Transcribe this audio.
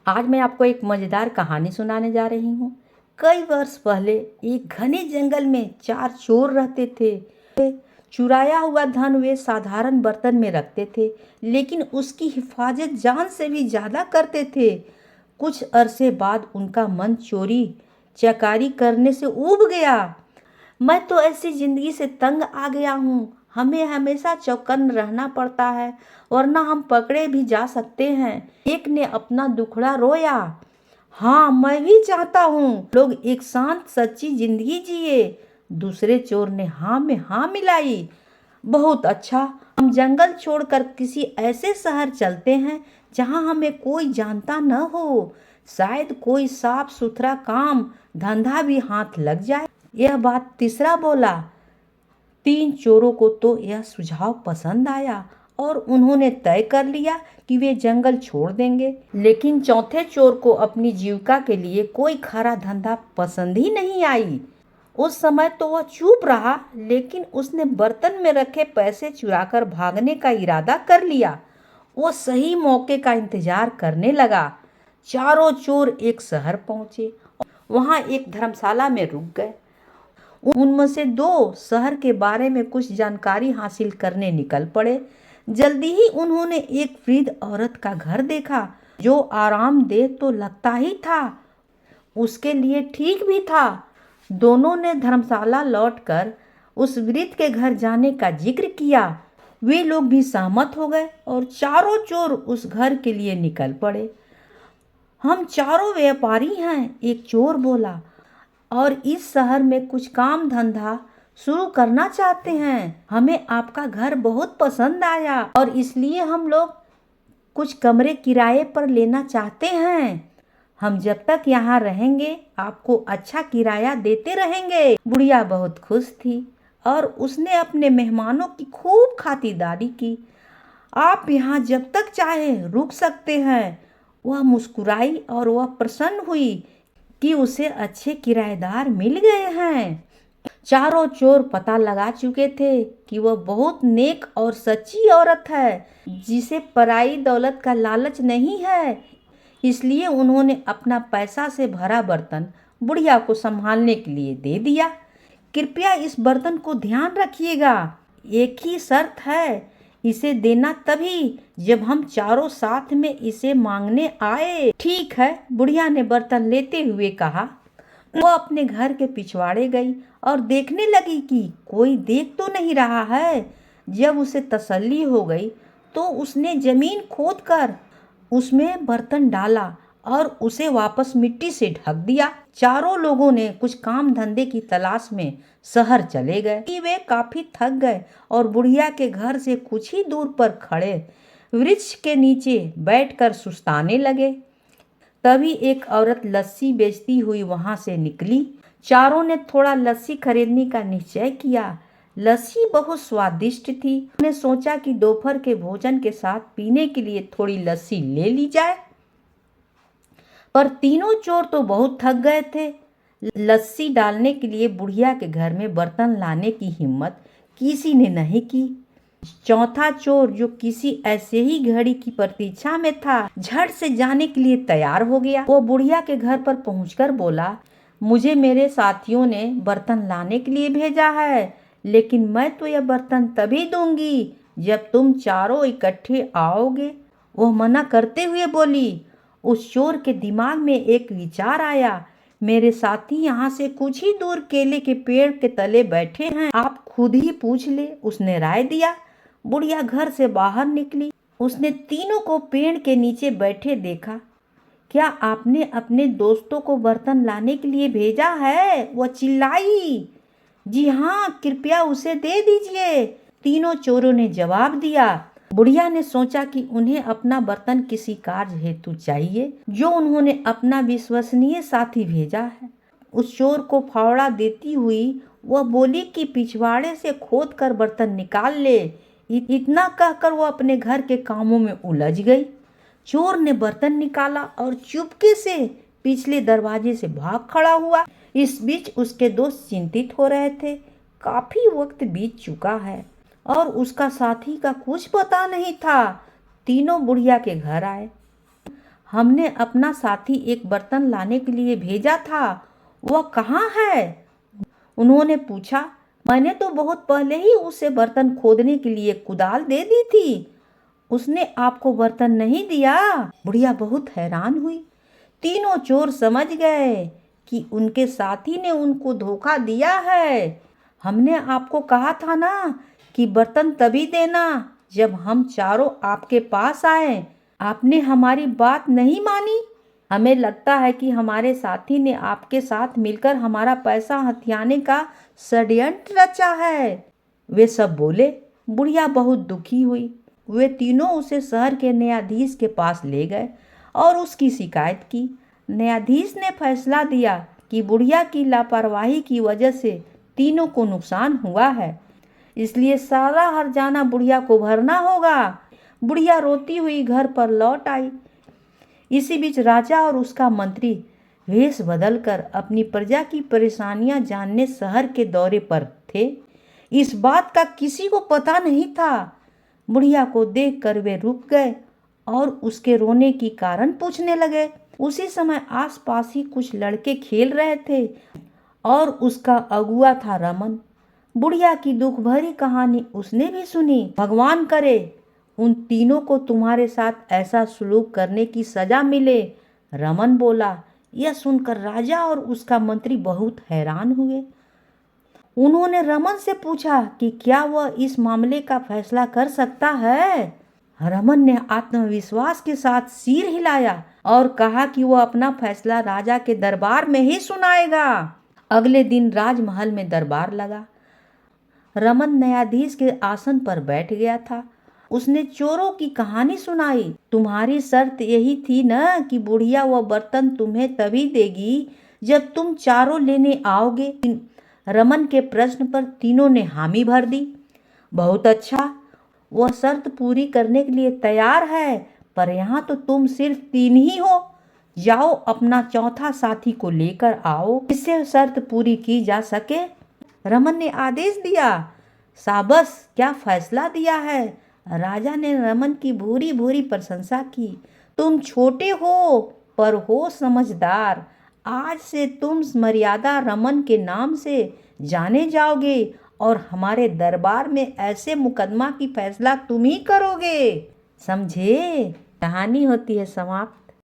आज मैं आपको एक मज़ेदार कहानी सुनाने जा रही हूँ। कई वर्ष पहले एक घने जंगल में चार चोर रहते थे। चुराया हुआ धन वे साधारण बर्तन में रखते थे, लेकिन उसकी हिफाजत जान से भी ज़्यादा करते थे। कुछ अरसे बाद उनका मन चोरी चकारी करने से ऊब गया। मैं तो ऐसी जिंदगी से तंग आ गया हूँ। हमें हमेशा चौकन्ने रहना पड़ता है, वरना हम पकड़े भी जा सकते हैं। एक ने अपना दुखड़ा रोया। हाँ, मैं भी चाहता हूँ लोग एक शांत सच्ची जिंदगी जिए। दूसरे चोर ने हाँ में हाँ मिलाई। बहुत अच्छा, हम जंगल छोड़कर किसी ऐसे शहर चलते हैं जहाँ हमें कोई जानता न हो। शायद कोई साफ सुथरा काम धंधा भी हाथ लग जाए। यह बात तीसरा बोला। तीन चोरों को तो यह सुझाव पसंद आया और उन्होंने तय कर लिया कि वे जंगल छोड़ देंगे। लेकिन चौथे चोर को अपनी जीविका के लिए कोई खरा धंधा पसंद ही नहीं आई। उस समय तो वह चुप रहा, लेकिन उसने बर्तन में रखे पैसे चुराकर भागने का इरादा कर लिया। वो सही मौके का इंतजार करने लगा। चारों चोर एक शहर पहुंचे। वहां एक धर्मशाला में रुक गए। उनमें से दो शहर के बारे में कुछ जानकारी हासिल करने निकल पड़े। जल्दी ही उन्होंने एक वृद्ध औरत का घर देखा, जो आरामदेह तो लगता ही था, उसके लिए ठीक भी था। दोनों ने धर्मशाला लौटकर उस वृद्ध के घर जाने का जिक्र किया। वे लोग भी सहमत हो गए और चारों चोर उस घर के लिए निकल पड़े। हम चारों व्यापारी हैं, एक चोर बोला, और इस शहर में कुछ काम धंधा शुरू करना चाहते हैं। हमें आपका घर बहुत पसंद आया और इसलिए हम लोग कुछ कमरे किराए पर लेना चाहते हैं। हम जब तक यहाँ रहेंगे आपको अच्छा किराया देते रहेंगे। बुढ़िया बहुत खुश थी और उसने अपने मेहमानों की खूब खातिरदारी की। आप यहाँ जब तक चाहे रुक सकते हैं। वह मुस्कुराई और वह प्रसन्न हुई कि उसे अच्छे किराएदार मिल गए हैं। चारों चोर पता लगा चुके थे कि वह बहुत नेक और सच्ची औरत है, जिसे पराई दौलत का लालच नहीं है। इसलिए उन्होंने अपना पैसा से भरा बर्तन बुढ़िया को संभालने के लिए दे दिया। कृपया इस बर्तन को ध्यान रखिएगा। एक ही शर्त है, इसे देना तभी जब हम चारों साथ में इसे मांगने आए। ठीक है, बुढ़िया ने बर्तन लेते हुए कहा। वो अपने घर के पिछवाड़े गई और देखने लगी कि कोई देख तो नहीं रहा है। जब उसे तसल्ली हो गई तो उसने जमीन खोदकर उसमें बर्तन डाला और उसे वापस मिट्टी से ढक दिया। चारों लोगों ने कुछ काम धंधे की तलाश में शहर चले गए कि वे काफी थक गए और बुढ़िया के घर से कुछ ही दूर पर खड़े वृक्ष के नीचे बैठकर सुस्ताने लगे। तभी एक औरत लस्सी बेचती हुई वहां से निकली। चारों ने थोड़ा लस्सी खरीदने का निश्चय किया। लस्सी बहुत स्वादिष्ट थी। उन्होंने सोचा कि दोपहर के भोजन के साथ पीने के लिए थोड़ी लस्सी ले ली जाए। पर तीनों चोर तो बहुत थक गए थे। लस्सी डालने के लिए बुढ़िया के घर में बर्तन लाने की हिम्मत किसी ने नहीं की। चौथा चोर, जो किसी ऐसे ही घड़ी की प्रतीक्षा में था, झट से जाने के लिए तैयार हो गया। वो बुढ़िया के घर पर पहुंचकर बोला, मुझे मेरे साथियों ने बर्तन लाने के लिए भेजा है, लेकिन मैं तो यह बर्तन तभी दूंगी जब तुम चारों इकट्ठे आओगे। वह मना करते हुए बोली। उस चोर के दिमाग में एक विचार आया, मेरे साथी यहाँ से कुछ ही दूर केले के पेड़ के तले बैठे हैं, आप खुद ही पूछ ले। उसने राय दिया। बुढ़िया घर से बाहर निकली। उसने तीनों को पेड़ के नीचे बैठे देखा। क्या आपने अपने दोस्तों को बर्तन लाने के लिए भेजा है? वह चिल्लाई। जी हाँ, कृपया उसे दे दीजिए, तीनों चोरों ने जवाब दिया। बुढ़िया ने सोचा कि उन्हें अपना बर्तन किसी कार्य हेतु चाहिए, जो उन्होंने अपना विश्वसनीय साथी भेजा है। उस चोर को फावड़ा देती हुई वह बोली कि पिछवाड़े से खोद कर बर्तन निकाल ले। इतना कहकर वो अपने घर के कामों में उलझ गई। चोर ने बर्तन निकाला और चुपके से पिछले दरवाजे से भाग खड़ा हुआ। इस बीच उसके दोस्त चिंतित हो रहे थे। काफी वक्त बीत चुका है और उसका साथी का कुछ पता नहीं था। तीनों बुढ़िया के घर आए। हमने अपना साथी एक बर्तन लाने के लिए भेजा था, वह कहाँ है? उन्होंने पूछा। मैंने तो बहुत पहले ही उसे बर्तन खोदने के लिए कुदाल दे दी थी। उसने आपको बर्तन नहीं दिया? बुढ़िया बहुत हैरान हुई। तीनों चोर समझ गए कि उनके साथी ने उनको धोखा दिया है। हमने आपको कहा था ना कि बर्तन तभी देना जब हम चारों आपके पास आए। आपने हमारी बात नहीं मानी। हमें लगता है कि हमारे साथी ने आपके साथ मिलकर हमारा पैसा हथियाने का षड्यंत्र रचा है। वे सब बोले। बुढ़िया बहुत दुखी हुई। वे तीनों उसे शहर के न्यायाधीश के पास ले गए और उसकी शिकायत की। न्यायाधीश ने फैसला दिया कि बुढ़िया की लापरवाही की वजह से तीनों को नुकसान हुआ है, इसलिए सारा हर्जाना बुढ़िया को भरना होगा। बुढ़िया रोती हुई घर पर लौट आई। इसी बीच राजा और उसका मंत्री वेश बदलकर अपनी प्रजा की परेशानियां जानने शहर के दौरे पर थे। इस बात का किसी को पता नहीं था। बुढ़िया को देखकर वे रुक गए और उसके रोने की कारण पूछने लगे। उसी समय आसपास ही कुछ लड़के खेल रहे थे और उसका अगुआ था रमन। बुढ़िया की दुख भरी कहानी उसने भी सुनी। भगवान करे उन तीनों को तुम्हारे साथ ऐसा सलूक करने की सजा मिले, रमन बोला। यह सुनकर राजा और उसका मंत्री बहुत हैरान हुए। उन्होंने रमन से पूछा कि क्या वह इस मामले का फैसला कर सकता है। रमन ने आत्मविश्वास के साथ सिर हिलाया और कहा कि वह अपना फैसला राजा के दरबार में ही सुनाएगा। अगले दिन राजमहल में दरबार लगा। रमन न्यायाधीश के आसन पर बैठ गया था। उसने चोरों की कहानी सुनाई। तुम्हारी शर्त यही थी ना कि बुढ़िया वह बर्तन तुम्हें तभी देगी जब तुम चारों लेने आओगे। रमन के प्रश्न पर तीनों ने हामी भर दी। बहुत अच्छा, वह शर्त पूरी करने के लिए तैयार है, पर यहाँ तो तुम सिर्फ 3 ही हो। जाओ अपना चौथा साथी को लेकर आओ, इससे शर्त पूरी की जा सके। रमन ने आदेश दिया। शाबाश, क्या फैसला दिया है। राजा ने रमन की भूरी भूरी प्रशंसा की। तुम छोटे हो पर हो समझदार। आज से तुम मर्यादा रमन के नाम से जाने जाओगे और हमारे दरबार में ऐसे मुकदमा की फैसला तुम ही करोगे। समझे? कहानी होती है समाप्त।